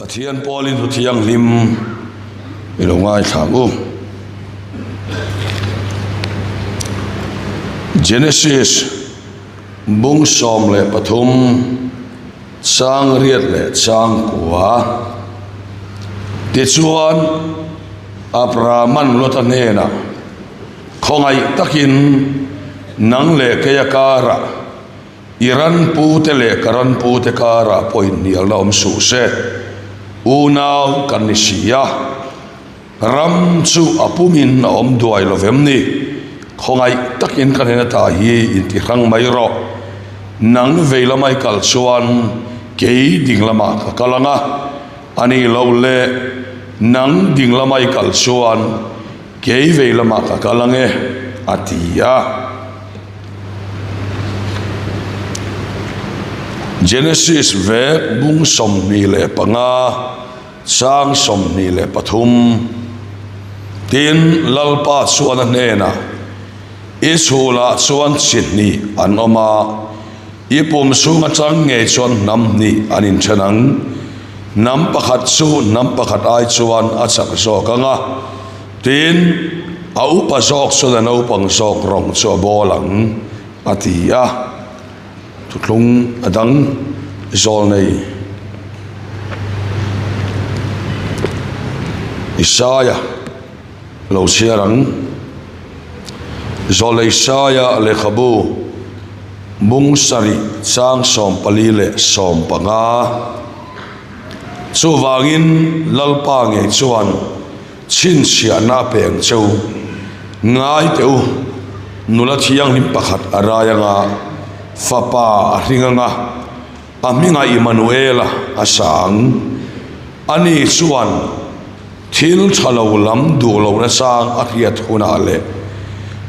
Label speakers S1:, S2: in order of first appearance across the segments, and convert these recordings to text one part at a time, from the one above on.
S1: Pathian Paulin thu thiang lim ilongai thang Genesis bung som le pathum sang riat le chang kwa ti chuan Abrahaman lotanena khongai takin nang le kaya kara iran pu te le karan pu te kara poin nial na su se unau kanisia ram chu apumin na duai lovem ni khongai takin kanena ta hi inti khang mai ro nang veila mai kal chuan ke dinglama ka kalanga ani lo le nang dinglamai kal chuan ke veilama ka kalange atia Genesis ve bung som ni le panga sang som ni le pathum tin lalpa chuan nena isula chuan chitni anoma ipum sunga chang nge chuan nam ni anin chanang nam pakhat chu nam pakhat ai chuan achak zo kanga tin au pa zok so da no pang zok rong cho bolang atia tutlung adang zol nei Isaiah lo siarang zol Isaiah le khabu bung sari sang som palile som panga chu wangin lalpa nge chuan chin sia na peng chau ngai teu nula thiang lim pakhat arayanga fapa ringanga aminga Emmanuela asang ani chuan thil thalo lam du lo na sang akhiat huna le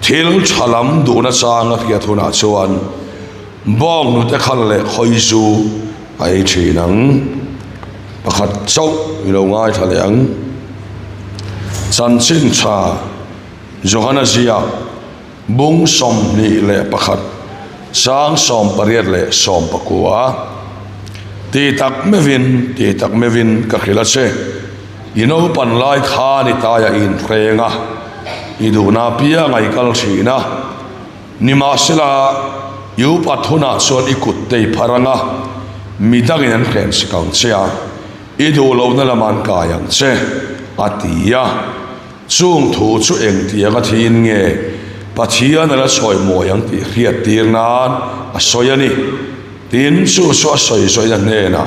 S1: thil thalam du na sang akhiat huna chuan bong nu te khal le khoizu ai thinang pakhat chau ilo ngai thaleang chan chin cha Johanna zia bung som ni le pakhat sang som pariat le som pakua ti tak mevin ka khila che ino pan lai kha ni ta ya in prenga iduna pia ngai kal thina nima sila yu pathuna son ikut tei pharanga midangin an khen sikang chia idu lo na laman kayang che atia chung thu chu eng tianga thin nge pathian ala soi moyang ti khiat tirnan a soyani tin chu so soi na nena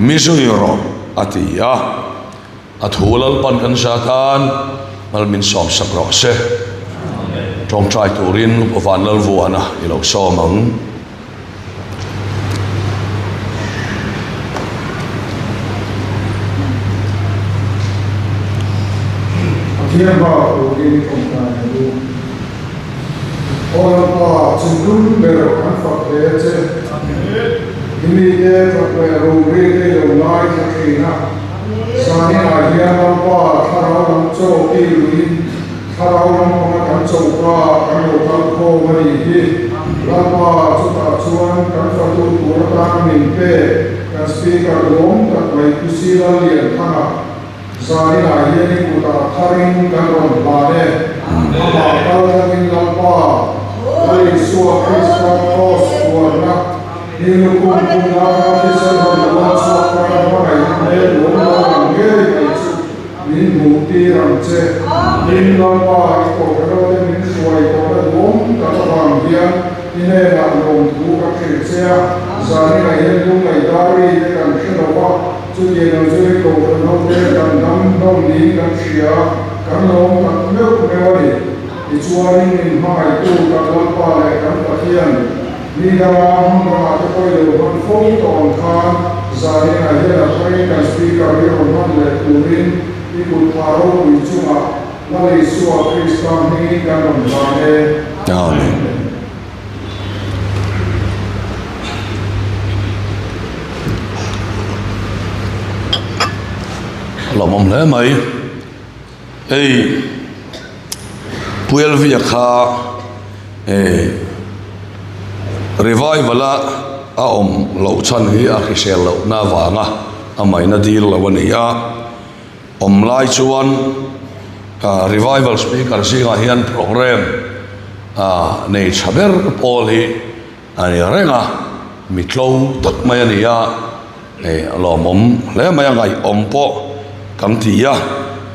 S1: mizuyro atia athulal pan kan sakan malmin som sakro se trong trai turin ovan lal vuana ilo somang
S2: Thiên bảo của kinh không phải đủ. Ôi bảo chính đúng đều khán Phật thế chứ. Ini dia Phật rung ri đi dùng nói cho kỳ na. Sa ni là hiền long bảo thà rau long châu kỳ lũy thà rau long phong cắn châu qua cắn đầu cắn khô mà đi đi. Long bảo chúng ta chuan cắn Phật tu của ta mình pe cắn speaker lom cắn quay kusi la liền thang à. Sari la yeni kuta tharing karon bade ama kalangin lampa dari suwa Krista kos kuarna hilu kumpuna kisah dalam suwa karan ne lomang ngeri kaisu min mukti ramce min lampa iko karote min suwa iko lom katabang dia ine na lom tu kakircea sari la yeni kumai dari dekan shirawa chú gì nó chơi cầu nó chơi cầm nắm nông lý cầm xìa cầm nông cầm nước mèo đi thì chúa mình mai tu cầm lót qua lại cầm bát thiên đi ra không có cho coi được con phong toàn khan giờ này là coi cái speaker đi còn con lệ turin đi cùng tháo đi chung à nó lấy xua Christian đi cầm đồng vàng
S1: Amen. Lòng mong lẽ mấy ê puel việc ha revival a om lo chan hi a khisel lo na wanga amai na deal lawaniya omlai chuan revival speaker singa hian program nei chaber pol hi ani renga mitlo tak mai ania lomom le mai ngai ompo kan tia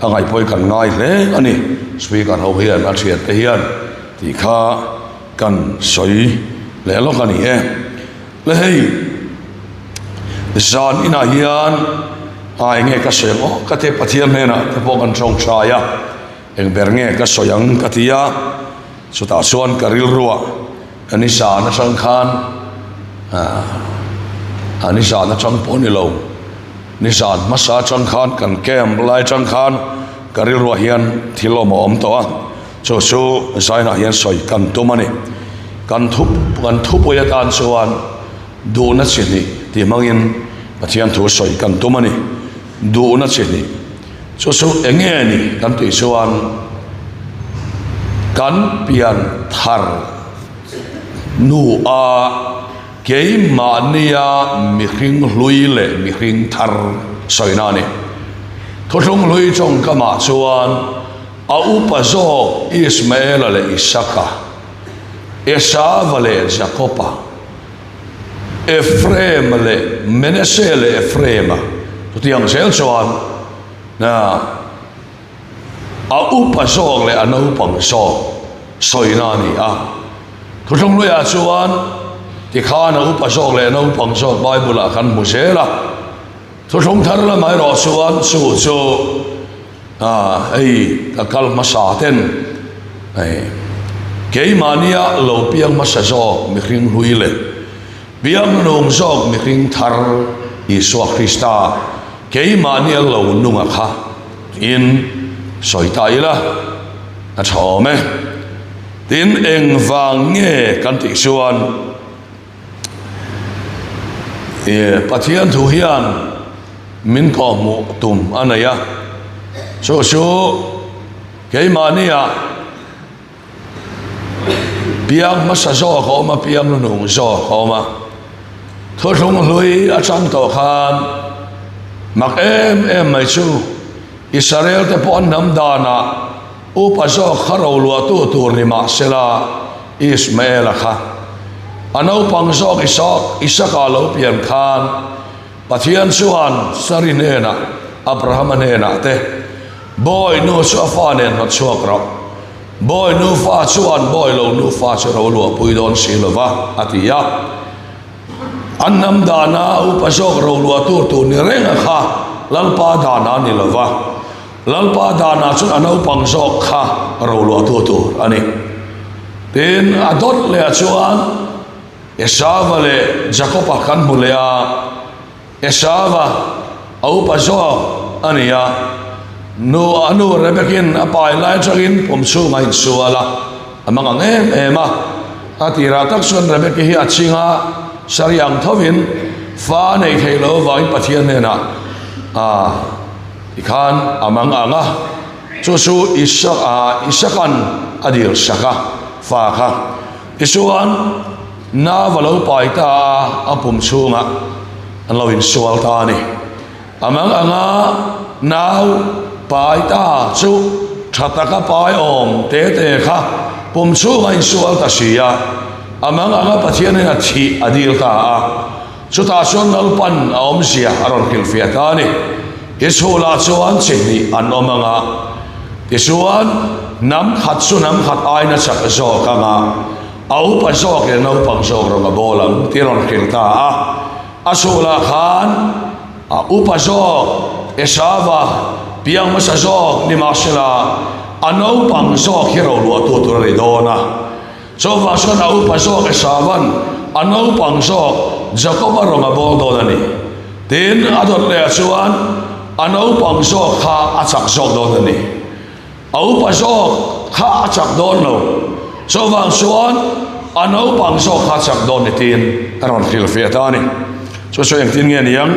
S1: angai poi kan ngai le ani speaker ho hian a thiat te hian ti kha kan soi le lo kan hi le hei zan ina hian ai nge ka semo ka te pathian hena te po kan chong chaya eng ber nge ka soyang ka tia chuta chuan karil ruwa ani sa na sang khan ani sa na chang poni lo ni san masa chang khan kan kem lai chang khan karil ruwa hian thilo mo om to a chu sai na hian soi kan tu mani kan thu poya tan chuan du na chini ti mangin pathian thu soi kan tu mani du na chini chu enge ni kan ti chuan kan pian thar nu a ke mania mi hring hlui le mi hring thar soina ni thothong hlui chong kama chuan a upa zo Ismael le Isaka Esau le Jacoba Ephraim le Manasseh le Ephraim tu tiang sel chuan na a upa zo le anu pang zo soina ni a thothong hlui a chuan ti khana upa zo le anu pang zo Bible a kan mu se la thothong thar la mai ro chuan chu ka kal masa ten ke mania lo piang masa zo mi hring hui le piang nong zo mi hring thar Isua Krista ke mania lo nunga kha in soi tai la a thome tin eng wang nge kan ti chuan pathian thu hian min ko mu tum anaya so ke mania piang masa zo ko ma piang nong zo ko ma thothong hlui a chang to khan mak em mai chu Israel te pon nam dana upa zo kharo lua tu ni ma sela Ismael kha anau pang zo Isaka lo pian khan pathian chuan sarinena Abraham nena te boy nu chu fa nen hot chuak ro boy nu fa chuan boy lo nu fa chu ro lu pui don silova atia annam dana upa zo ro lu tu ni renga kha lalpa dana ni lova lalpa dana chu anau pang zo kha ro lu tu ani tin adot le chuan Esau le Jacob kan mulea Esau au pa zo ania no anu rebekin apai lai chagin pomsu ngai suala amang ema atira tak sun rebeki hi achinga sariang thovin fa nei thelo vai pathian nena ikhan amang anga chu isakan adil saka fa kha isuan na valo paita apum chunga anloin sual ta ni amang anga now paita chu thataka pai om te kha pum chunga in sual ta sia amang anga pathian na thi adil ta chu ta son nal pan om sia aron kil fiata ni isula chuan chini an omanga isuan nam khat aina chak zo kanga au pa zo ke no pang zo ro ga bolang tiron kilta asula khan upa zo esava piang masa zo ni masela anau pang zo hiro lu tu ri dona so va so na upa zo esavan anau pang zo jacob ro ga bol dona ni tin adot le chuan anau pang zo kha achak zo dona ni au pa zo kha achak don lo so vang chuan anau pang zo kha chak don ni tin aron khil fiata ni so yang tin nge niang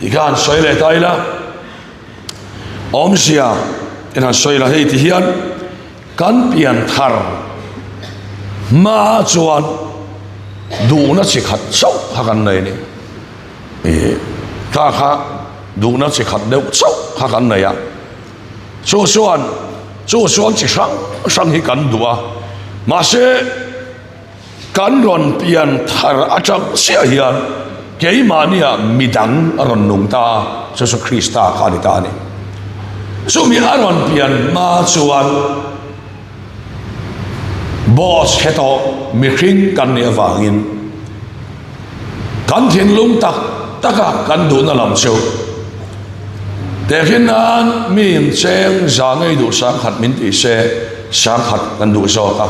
S1: ikan soile taila omsia ina soila hei ti hian kan pian thar ma chuan du na chi khat chau hakan nei ni kha đủ nó chỉ khát đều sâu khát ăn này à số xuân chỉ sang hi cắn đùa mà sẽ cắn ron pian thar achak sia hian cái mà nia mi đắng ron nung ta Jesus Christ ta khani ta ni số mi ron pian ma chuan boss heto mi khring kan nia wangin kan thiên lung taka kan du na lam cheu te hin an min cheng za ngai du sang khat min ti se sang khat kan du so ka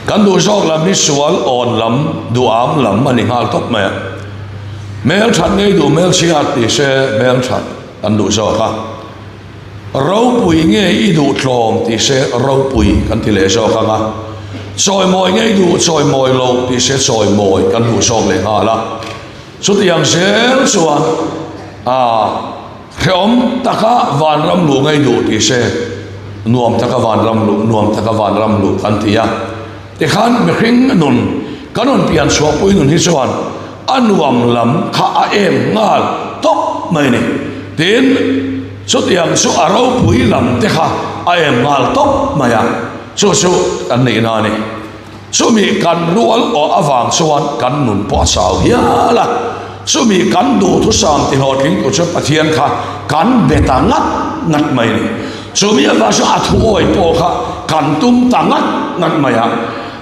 S1: kan du so lam ni sual on lam du am lam ani hal top me mel that ngai du mel siat ti se mel that kan du so ka rau pui nge i du tlom ti se rau pui kan ti le so ka nga soi moi ngai du soi moi lo ti se soi moi kan du so le ha la số tiền sẽ xuân khiom taka van ram lu ngay đủ thì sẽ nuông taka van ram lu nuông taka van ram lu kan tia thì khan mi khinh nun kanon pian suwa pui nun hi xuân anuam lam kha em ngal top mai ni tin số tiền số arau pui lam te kha em ngal top maya số kan nei na ni số mi kan rual o awang xuân kan nun po sao hiya la số mi kan du thu sam ti hot king ko cho pathian kha kan beta ngat mai ni số mi va so athu oi po kha kan tum tangat ngat maya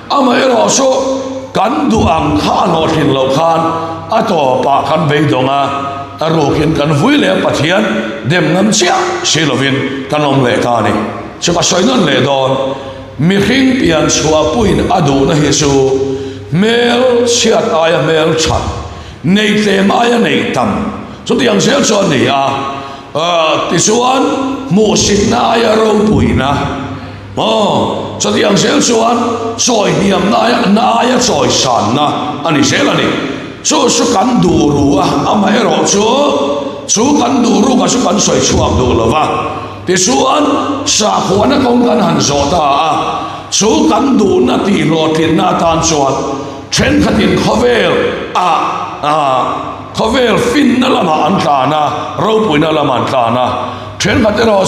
S1: amai ro so kan du ang kha no thin lo khan ato pa kan be donga aro kin kan vui le pathian dem ngam chia silovin kanom le ta ni so pa soinon le don mi khing pian chua puin adu na hisu mel siat aya mel chat nei tem aya nei tam so tiang sel so ni ti suan mu sit na aya ro puina so tiang sel suan soi hiam na aya soi san na ani sel ani so kan du ru amai ro chu kan du ru ka su kan soi chuak du lova ti suan sa khuana kong kan han zo ta chu kan du na ti lo tin na tan chuan chen khatin khovel khovel fin na lama an ta na ro pui na lama an ta na chen khatin ro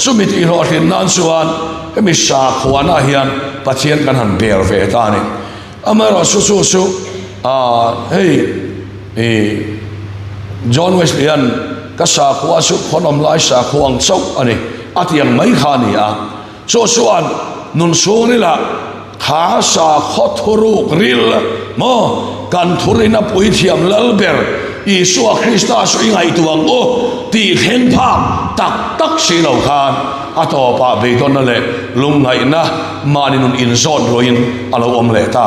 S1: su mi ti lo tin nan chuan mi sa khuana hian pathian kan han ber ve ta ni amaro su John Wesleyan ka sa khuwa su khonom lai sa khuang chok ani atiang mai khani so suan nun so ni la kha sa khothuru gril mo kan thurina pui thiam lalber Isu Krista so ingai tuang o ti theng pha tak si lo khan ato pa be don le lung ngai na mani nun in zon roin alo om le ta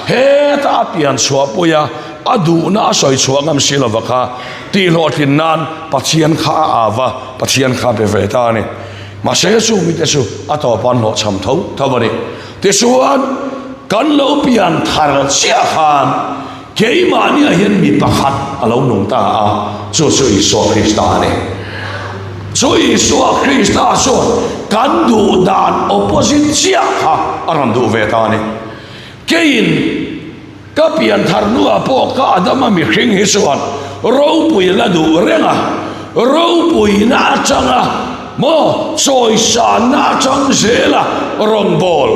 S1: he ta pian chua puya adu na soi chuangam silovaka ti lotin nan pathian kha awa pathian kha be ve ta ni ma se su mi te su ato pan lo cham tho thawani ti suan kan lo pian thar sia khan ke mani a hian mi pakhat alo nung ta so Isu Krista ni so Isu Krista so kan du dan opposite sia kha aram du ve ta ni kein ka pian thar nu apo ka adama mi khing hi suan ro pui la du renga ro pui na changa mo soi sa na chang zela rong bol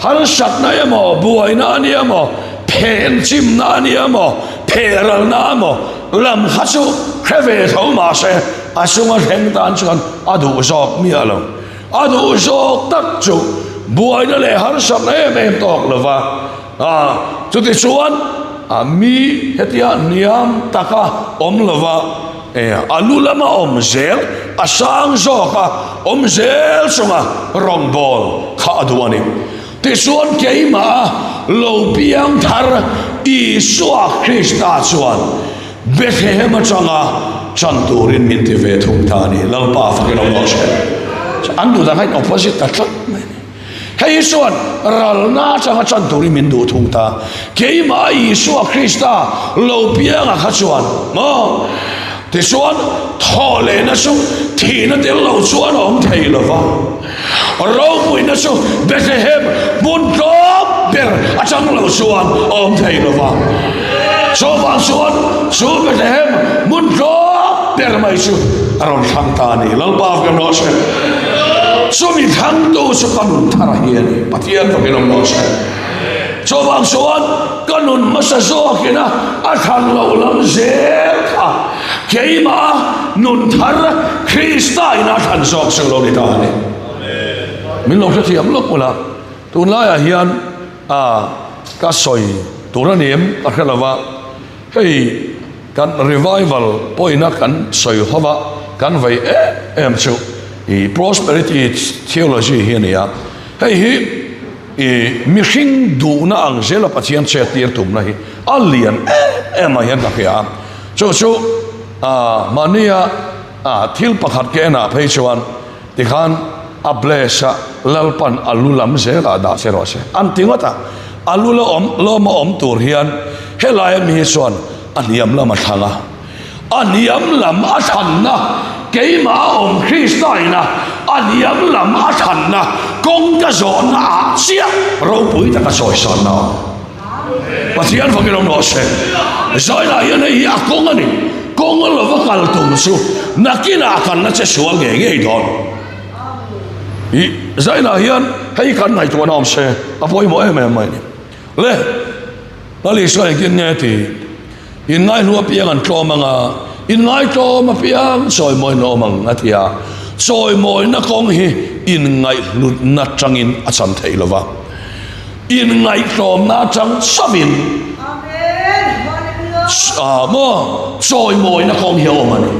S1: har sat na ya mo buai na ni mo pen chim na ni mo peral na mo lam khasu khave tho ma se asuma heng tan chuan adu zok mi alo adu zok tak chu buai na le har sat na em tok lova chu ti chuan mi hetia niam taka om lova alu lama om zel asang zoka om zel sunga rong bol kha aduani ti chuan keima lo piang thar Isu Krista chuan Bethlehem changa chanturin min ti ve thum thani lalpa fakilo mo se andu da hai opposite ta hei suan ral na changa chanturi min du thung ta keima Isu Krista lo pianga kha chuan mo ti suan thole na su thina te lo chuan om thei lova ro pui na su Bethlehem bun top ber achang lo suan om thei lo wa so wang suan su Bethlehem mun ro ber mai su aron thang ta ni lalpa ka no se so mi thang to so kanun thara hian pathian ka kenom no se so wang suan kanun masa zo kina athan lo lam zel kha keima nun thar Krista ina than sok sing lo ni ta ni min lo thiam lok pula tun la ya hian ka soi turanim ka khalawa hei kan revival poina kan soi hova kan vai em chu I prosperity theology hian ya hei hi mi hring du na ang zela pathian che tir tum na hi alian em a hian ka khia chu mania thil pakhat ke na phei chuan tikhan a blessa lalpan alulam zela da se ro se an tingota alula lo ma om tur hian helai mi chuan aniam lama thanga aniam lam a thanna keima om Kristaina aniam lam a thanna kong ka zona sia ro pui ta ka soi son na pathian fakirong no se zoi la hian hi a kong ani kong lo va kal tum su nakina kan na che sual nge nge don I zai na hian hei kan nai tu nom se apoi mo em mai ni le la li so kin ne ti in ngai lu piang an tlo manga in ngai tlo ma piang soi moi no mang atia soi moi na kong hi in ngai lu na changin a chan thei lova in ngai tlo na chang samin amen mo soi moi na kong hi o mani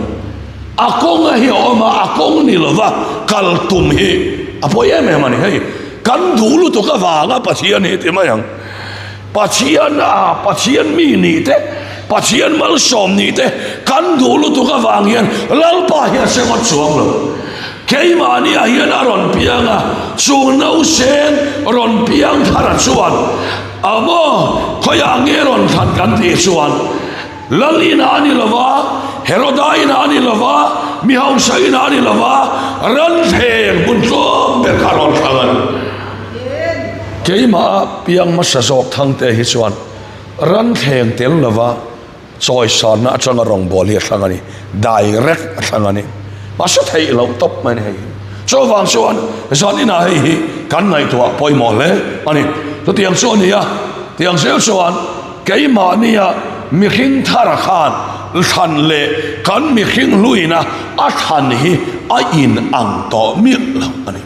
S1: a kong hi o ma a kong ni lova kal tum hi apoi em mani hei kan dulu to ka wanga pathian hi te mayang pathian mi ni te pathian mal som ni te kan dulu to ka wangian lalpa hi se ngot chuang lo keima ni a hian aron pianga chu no sen ron piang thara chuan amo khoya nge ron than kan ti chuan lalina ani lova herodaina ani lova mi hausaina ani lova ran theng bun chom ber karon thangan keima piang ma sa zok thang te hi chuan ran theng tel lova choi san na changa rong bol hi thangani direct thangani ma sa thei lo top man hei so wang chuan zanina hei kan nai to poi mo le ani to tiang so ni ya tiang sel chuan keima ni ya mi hing thara khan than le kan mi hing luina a than hi a in ang to mi lo ani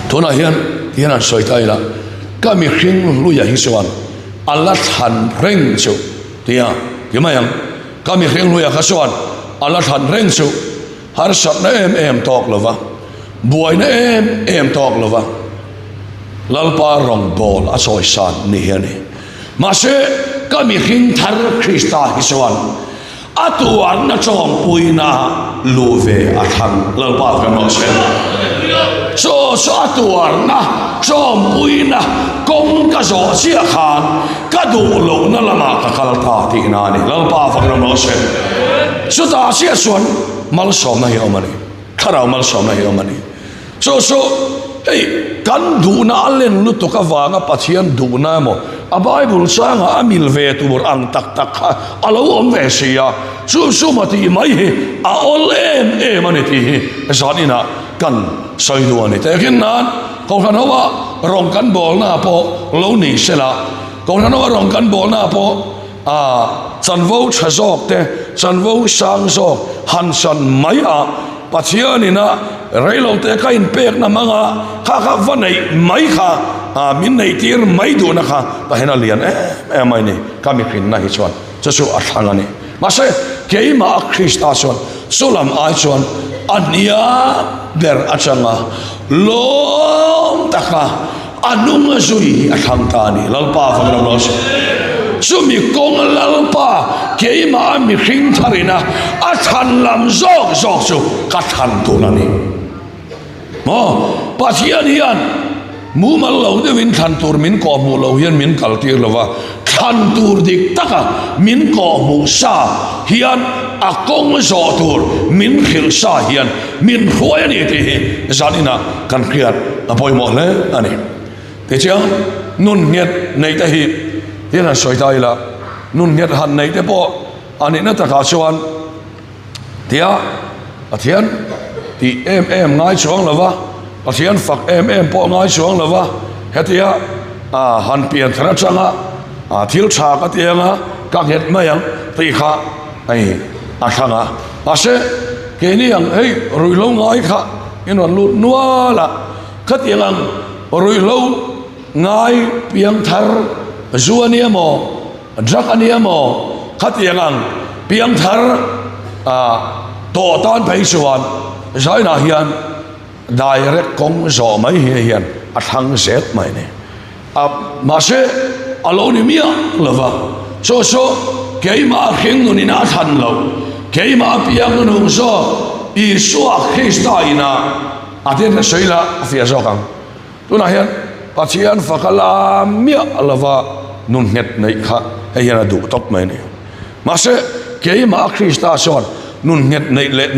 S1: tuna hian an soi tai la ka mi hing luya hi chuan Allah than reng chu tia yang ka mi hing luya ka chuan Allah than reng chu har sat na em tok lova buai na em tok lova lalpa rong bol a soi san ni hiani mase kami hing thar Krista hi chuan atuar na chom puina luve a thang lalpa ka no se so atuar na chom puina kong ka zo chia khan ka du lo na lama ka khalta ti na ni lalpa fa ka no se so ta sia chuan mal som na hi omani kharau mal som na hi omani so hey kan du na len lu to ka wanga pathian du na mo a Bible sanga amil ve tu bor ang tak alo om ve sia su mati mai hi a ol em ani ti hi zanina kan soi du ani te kin nan ko kan hawa rong kan bol na po lo ni sela ko kan hawa rong kan bol na po chan vo chazok te chan vo sang zok han san mai a pathianina reilo te ka in pek na manga kha vanai mai kha min nei tir mai du na kha ta hena lian mai ni kami khin na hi chuan chu athangani mase keima Krista chuan sulam ai chuan ania ber achanga lom taka anunga zui athang ta ni lalpa fangram los sumi kong lalpa keima mi hring tharina athan lam zok chu ka than tu na ni mo pathian hian mu mal lo de win than tur min ko mu lo hian min kal tir lova than tur dik taka min ko mu sa hian akong zo tur min khil sa hian min hoi ani te hi zanina kan khiat apoi mo le ani te chia nun nget nei ta hi hian soi tai la nun nget han nei te po ani na ta ka chuan tia athian ti em ngai chuang lova athian fak em po ngai chuang lova hetia han pian thara changa thil tha ka tianga ka het mayang ti kha ai thanga ase ke ni ang ei rui lo ngai kha inon lut nuala khatiang rui lo ngai piang thar zuania mo drakania mo khatiang piang thar to tan pai suan zai na hian direct kong zo mai hian thang set mai ne ma se alone mia lova so keima kheng nu ni na than lo keima piang nu so i suwa Krista ina aten soila afia zo kang tu na hian pathian fakala mia lova nun net nei kha hian du top mai ne ma se keima Krista son nun net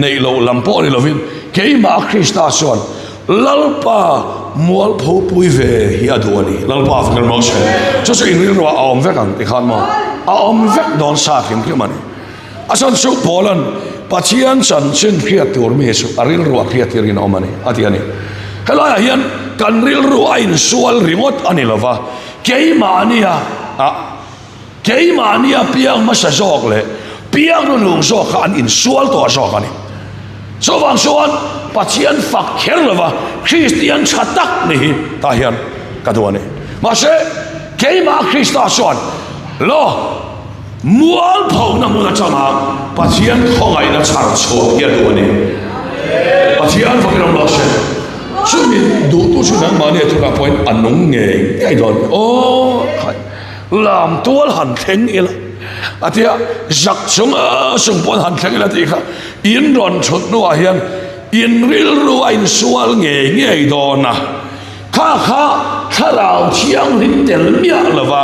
S1: nei lo lampo ni lovin keima Krista son lalpa mual pho pui ve hi adoni lalpa fakal mo se so in ro om ve kang ti khan mo om ve don sa kim ki mani asan su polan pachian san sin khiat tur me su aril ro khiat rin omani atiani hela hian kan ril ro ain sual ringot ani lova keima ania piang ma sa jok le piang nu zo khan in sual to zo kani so wang suan pachian fak kher lova Christian chatak ni ta hian kadwane ma se keima Krista son lo mual phau na mu na chama pachian khongai na char cho ya duane pachian fakram lo se sumi do tu su nang ma ne tu ka point anung nge ai don o khai lam tual han theng ila atia jak sung pon han theng ila ti kha in ron chut no a hian in ril ruain sual nge dona kha tharau chiang rin tel mia lova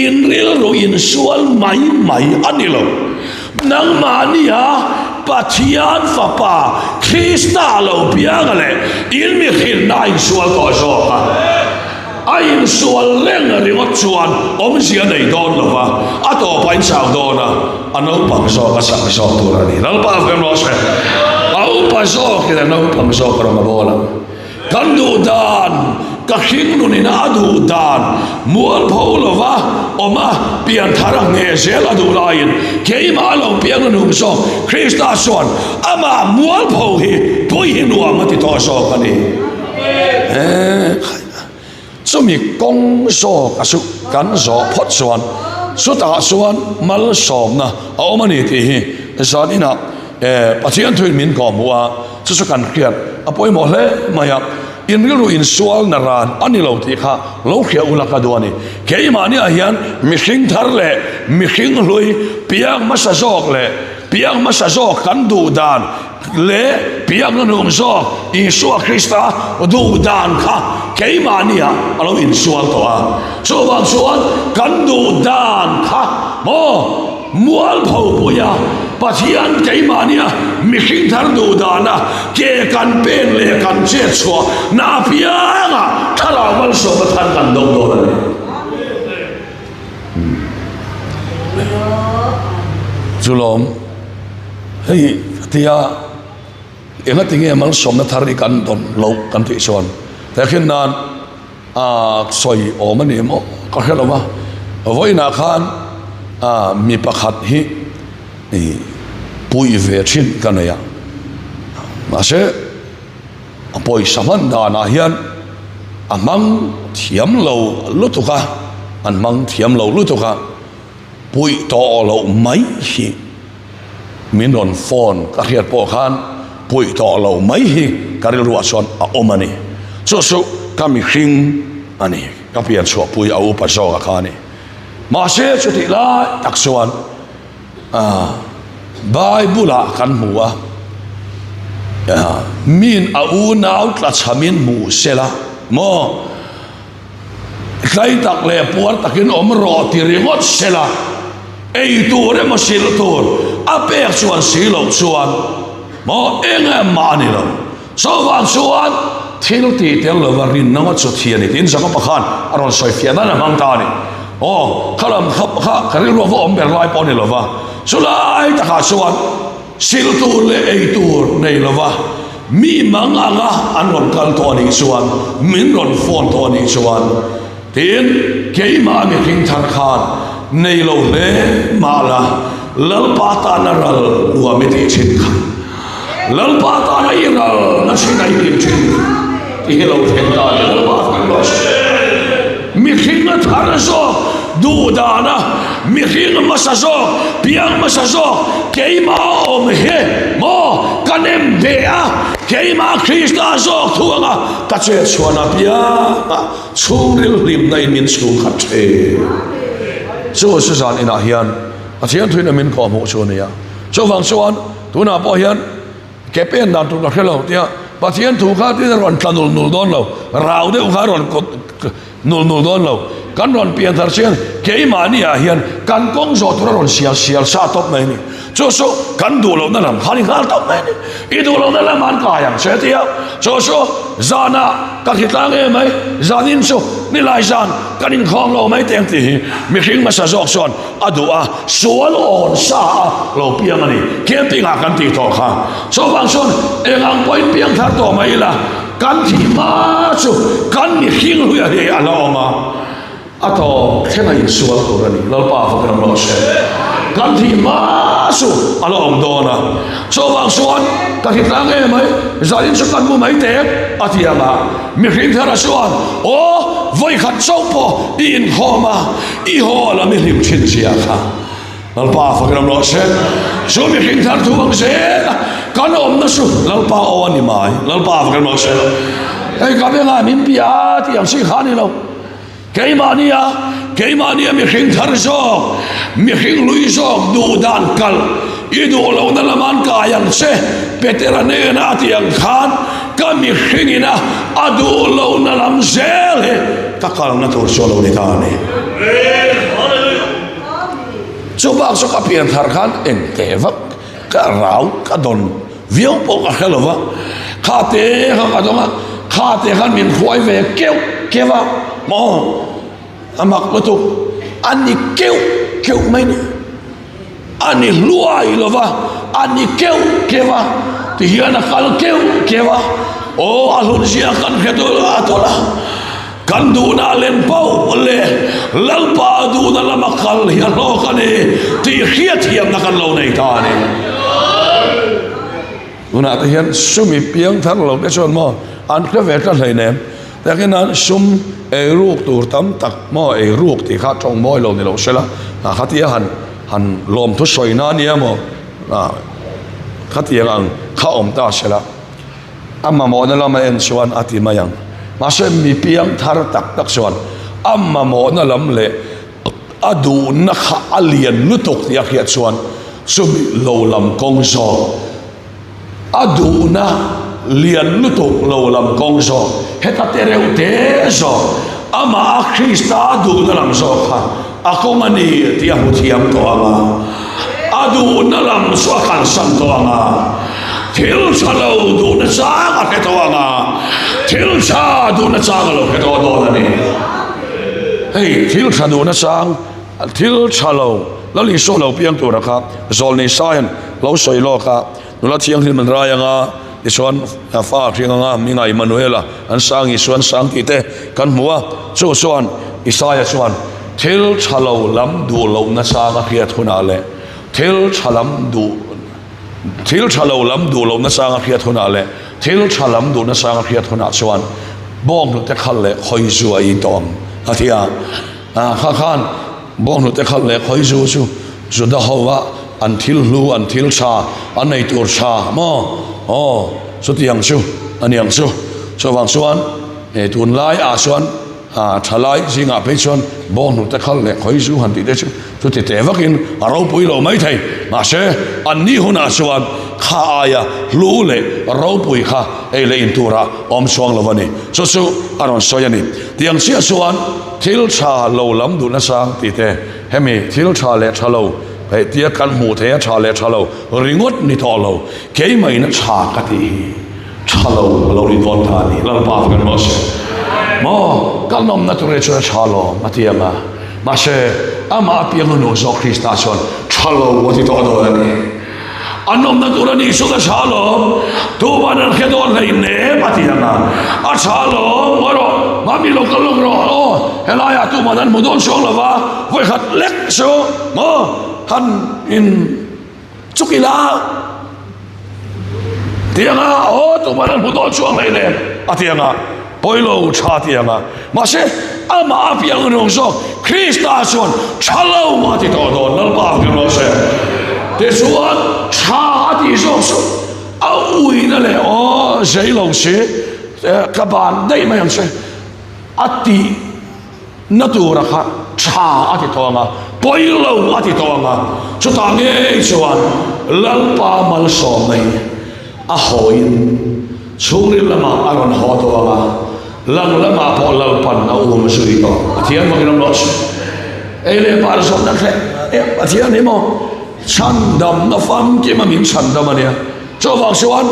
S1: in ril ruin sual mai anilo nang mania pathian fapa Krista lo piangale in mi khil nai sual to so ain sual leng ringot chuan om sia nei don lova ato pain sao dona ano pang so ka sa so turani lal pa fem lo se au pa so ke no pang so ka ma bola kan du dan ka khing nu ni na du dan mual pholova oma pian tharang nge sel adu lain keima lo pian nu so Krista son ama mual pho hi poi hi nu amati to so ka ni so mi kong so ka su kan so phot suan su ta suan mal som na omani ti hi sanina pathian thuin min ko muwa su kan khiat apoi mo hle maya in rilu in sual na ran ani lo ti kha lo khia ula ka duani keima ni a hian mi hring thar le mi hring hlui piang ma sa jok le piang ma sa jok kan du dan le piang nu zo Isu Krista du dan kha keima ni a alo in sual to a so wang sual kan du dan kha mo mual pho puya pathian keima ni a mi hring thar du dana ke kan pen le kan che chua na pianga thala wal so ba than kan do la zulom hei tia enga tinge mal som na thari kan don lo kan ti son ta khin nan soi o mani mo ka heloma voina khan mi pakhat hi pui ve thin kanaya ma se apoi saman da na hian amang thiam lo lutuka an mang thiam lo lutuka pui to lo mai hi min on phone ka hiat po khan pui to lo mai hi karil ruwa son a omani so kami hring ani kapian so pui au pa so ka khani ma se chuti la taksuan Bible kan muwa min a u nau tla chamin mu sela mo Kai tak le puar takin omro tiringot sela ei tur emo sil tur apek suan silo suan mo enga mani lo so wan suan thil ti tel lo warin nangot so thiani tin saka pakhan aron soi fiana na mangtani o khalam kha karil lo vo omber lai poni lo wa sulai taka suan sil tur le ei tur nei lo wa mi manganga anon kal to ani suan min ron fon to ani suan tin keima mi king thar khan nei lo le mala lal pata na ral wa mi ti chin khan lal pata na iral na sinai kim chin ti lo theng ta lal pata lo mi king na thar so du dana mi king masaso piang masaso keima om he mo kanem dea keima krista so thuanga ka che chuana pia churil lim nai min chu khat the so susan ina hian a thian thuina min ko mo chu nia so wang chuan tuna po hian kepen dan tu na khelo tia pathian thu kha ti ron tlanul nul don lo rau de kha ron nul don lo kan ron pian thar chen keima ni a hian kan kong zo tu ron sial sa top mai ni so kan du lo na lam khani khal top mai ni I du lo na lam an ka yang se tia so zana ka khitlang e mai zanin so ni lai zan kanin khong lo mai teng ti mi hring ma sa zok son adu a sual on sa lo piang ani camping a kan ti to kha so wang son engang point piang thar to mai la kan thi ma chu kan mi hring hu ya he ala ma ato thena in sual ko rani lo pa fa kan lo se kan thi ma su ala om dona so wang son ka khitlang e mai zanin so kan mu mai te atia ma mi hring thara suan o voi khat so po in homa I ho la mi lim chin sia kha lal pa fa kan lo se so mi hring thar thu ang se kan om na su lal pa o ani mai lal pa fa kan lo se ei ka be nga min pia ti ang si khani lo keimania mi hring thar zo mi hring lui zo du dan kal I du lo na laman ka yang se peterane na ti ang khan ka mi hringina adu lo na lam zel he takal na tur so lo ni ta ni coba so ka pian thar khan en te vak ka rau ka don viau po ka helova kha te ka donga kha te khan min khoi ve kewa mo amak betu ani keu mai ni ani luai lova ani kewa ti hiana kal kewa o alun sia kan khetol atola kan du na len pau le lalpa du na lamakal hian lo kane ti khiat hiam na kan lo nei ta ni una ta hian sumi piang thar lo ke chon mo an kha ve ka hlei nem ta ke nan sum e ruk tur tam tak mo e ruk ti kha chong moi lo ni lo sela khatia han lom thu soina ni mo khatia ang kha om ta sela amma mo na lam en chuan ati mayang ma se mi piang thar tak chuan amma mo na lam le adu na kha alian nu tok ti a khia chuan sumi lo lam kong zo adu na lian nu tok lo lam kong zo heta tereu te zo ama Krista adu na lam zo kha akong ani ti a huthiam to ama adu na lam so kan san to ama thil chalo du na sa ka ke to ama thil cha du na cha lo ke to do na ni hey thil cha du na sang thil chalo lo li so lo piang tu ra kha zol ni sayan lo soi lo kha nu la thiang hin man ra yang a isuan fa ringa mi ngai Manuela an sang isuan sang ti te kan muwa chu suan Isaya suan thil chalo lam du lo na sa ka khia thuna le thil chalo lam du lo na sa ka khia thuna le thil chalam du na sa ka khia thuna chuan bong nu te khal le khoi zu ai tom atia kha khan bong nu te khal le khoi zu chu da hawa an thil lu an thil cha an nei tur cha mo so tiang chu aniang chu so wang chuan e tun lai a chuan thalai zinga pe chon bon nu ta khal le khoi su han ti de chu ti te vakin aro pui lo mai thai ma se an ni huna chuan kha aya lu le ro pui kha e le in tura om chuang lovani chu aron soyani tiang sia chuan thil tha lo lam du na sang ti te hemi thil tha le tha lo pe tia kan mu the tha le tha lo ringot ni to lo ke mai na tha ka ti tha lo ri ton tha ni lal pa kan mo se mo kan nom na tu re chu tha lo ma tia ma se ama piang no zo Krista chon tha lo wo ti to do ni anom na tu ra ni su ka tha lo tu ba na ke do le ne ma tia na a tha lo moro ma mi lo ka lo ro hela ya tu ma dan mo don chong la va voi khat lek so mo han in chukila tianga tu ma dan mo don chong le a tianga poilo cha tianga ma se ama apiang no zo Krista son chalo ma ti to do lal ba ke no se te suan cha ti zo so au ui na le sei lo se ka ban dei ma yang se ati natura kha cha ati to nga poilo ati to nga chu ta nge chuan lal pa mal so mai a hoin chungri lama aron ho to nga lang lama po lal pan na sui to atian ma kinam los ele par so na khe atian ni mo chan dam na fam ki ma min chan dam ania cho wa chuan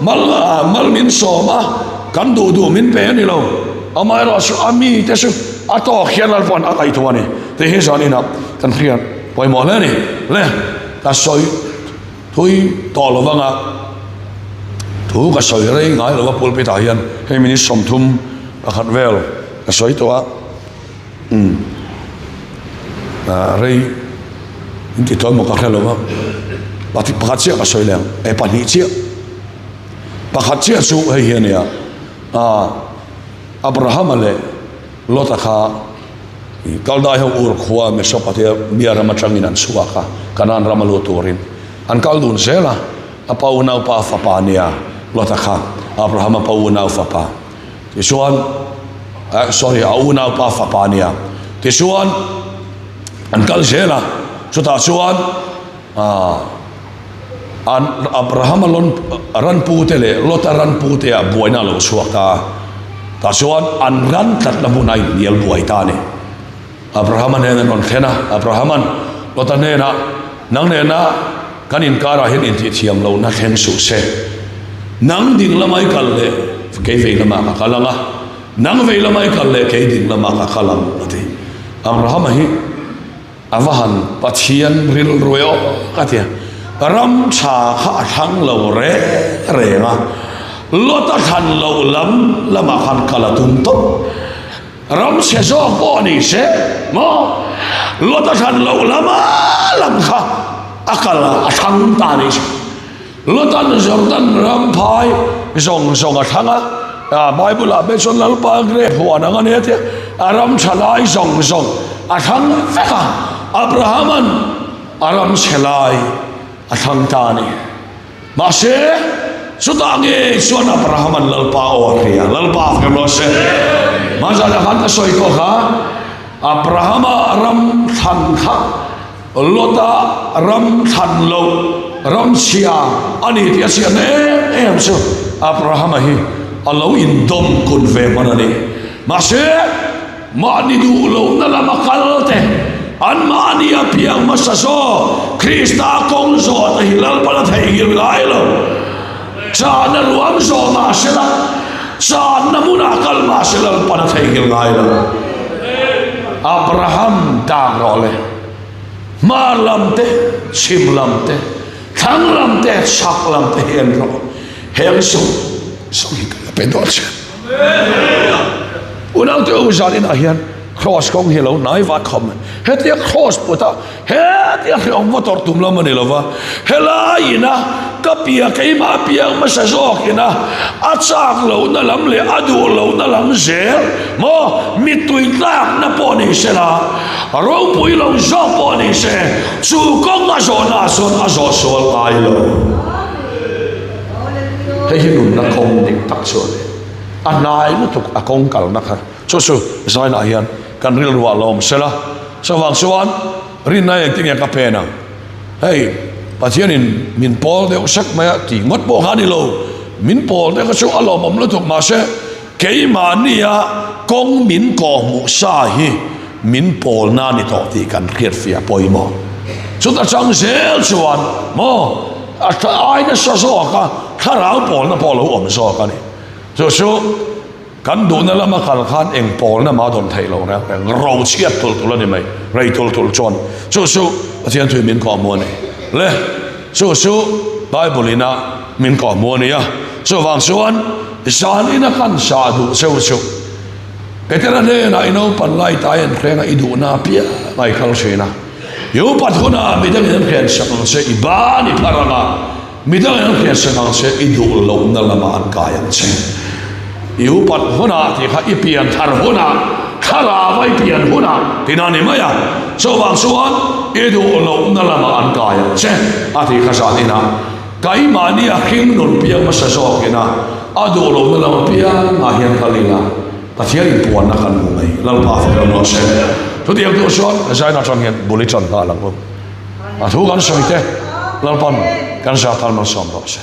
S1: mal min so ma kan du min pe ni lo amai ro su ami te su ato khian al pon akai to ni te he sa ni na kan khian poi mo le ni le ta soi thui to lo wanga thu ka soi rei ngai lo pul pe ta hian he min som thum pakhat vel ka soi to a rei inti to mo ka khelo ma pati pakhat chia ka soi le e pa ni chia pakhat chia su he hian ya Abraham ale lota kha kaldai ho ur khwa me sopatia biara machangin an suaka kanan ramalo turin an kaldun sela apau nau pa fa pa nia lota kha Abraham apau nau fa pa tisuan sorry au nau pa fa pa nia tisuan an kal sela suta suan an Abraham lon ran putele lota ran putea buaina lo suaka ta chuan an ran tlat na munai nial buai ta ni Abraham ne non khena Abraham lota ne na nang ne na kanin kara hin in ti thiam lo na khen su se nang ding lamai kal le ke ve lama ka kalanga nang ve lamai kal le ke ding lama ka kalang ati Abraham hi avahan pathian ril royo katia ram cha kha thang lo re nga lota khan lo lam lama khan kala tum to ram se zo ko ni se mo lota khan lo lama lam kha akala athang ta ni lotan jordan ram phai zong athanga bible a beson lal pa gre huana ngane te aram chalai zong athang feka abrahaman aram chalai athang ta ni ma se sudange suan Abrahaman lalpa oria lalpa kamose mazala kan soi ko kha Abraham ram than kha lota ram than lo ram sia ani ti sia ne em so Abraham hi alo in dom kun ve manani mase mani du lo na la makalte an mani apiang masaso Krista kong zo ta hilal pala thai gil lai lo sa na luam zo ma sela sa na muna kal ma sela pana thai gil ngai la Abraham ta role ma lam te sim lam te thang lam te sak lam te hen ro hen so ka pe do che unang te u zalin a hian cross kong hello nai va khom hetia cross puta hetia khom motor tum la mani lova hela ina kapia kai ma pia ma sa zok ina achak lo na lam le adu lo na lam zer mo mitui tak na poni sela ro pui lo zo poni se chu kong na zo na son a zo so ai lo hei nun na khom dik tak so anai lu tuk akong kal na kha chu sai na hian kan ril ruwa lom sela sawang suan rin na yang ting ka pena hey pathianin min pol de sak ma ti ngot bo ha ni lo min pol de ka chu alom om lu tuk ma se ke ma nia kong min ko mu sa hi min pol na ni to ti kan khiat fia poi mo chu ta chang sel chuan mo a ai na so so ka kharau pol na pol ho om so ka ni chu kan du na lama khal khan eng pol na ma don thei lo na ro chiat tul tul ni mai rei tul tul chon chu pathian thui min ko mo ni le chu bible ina min ko mo ni ya chu wang suan san ina kan sa du chu Ketera ne na ino pan lai tai en krenga idu na pia mai khal shena yo pat khona midang en khen sang se ibani paranga midang en khen sang se idu lo na lama an kayang se yo pat khona ti kha ipian thar khona khara vai pian khona tinani maya so wang suan idu lo na lama an kayang se ati kha sa ina kai mani a khing nun pia ma sa so kena adu lo na lama pia ma hian khalila pathian in puan na kan mu mai lal pa fa no se tu diam tu so sai na chang hian bullet chon ta lang a thu kan soite lal pan kan sa tal ma som do se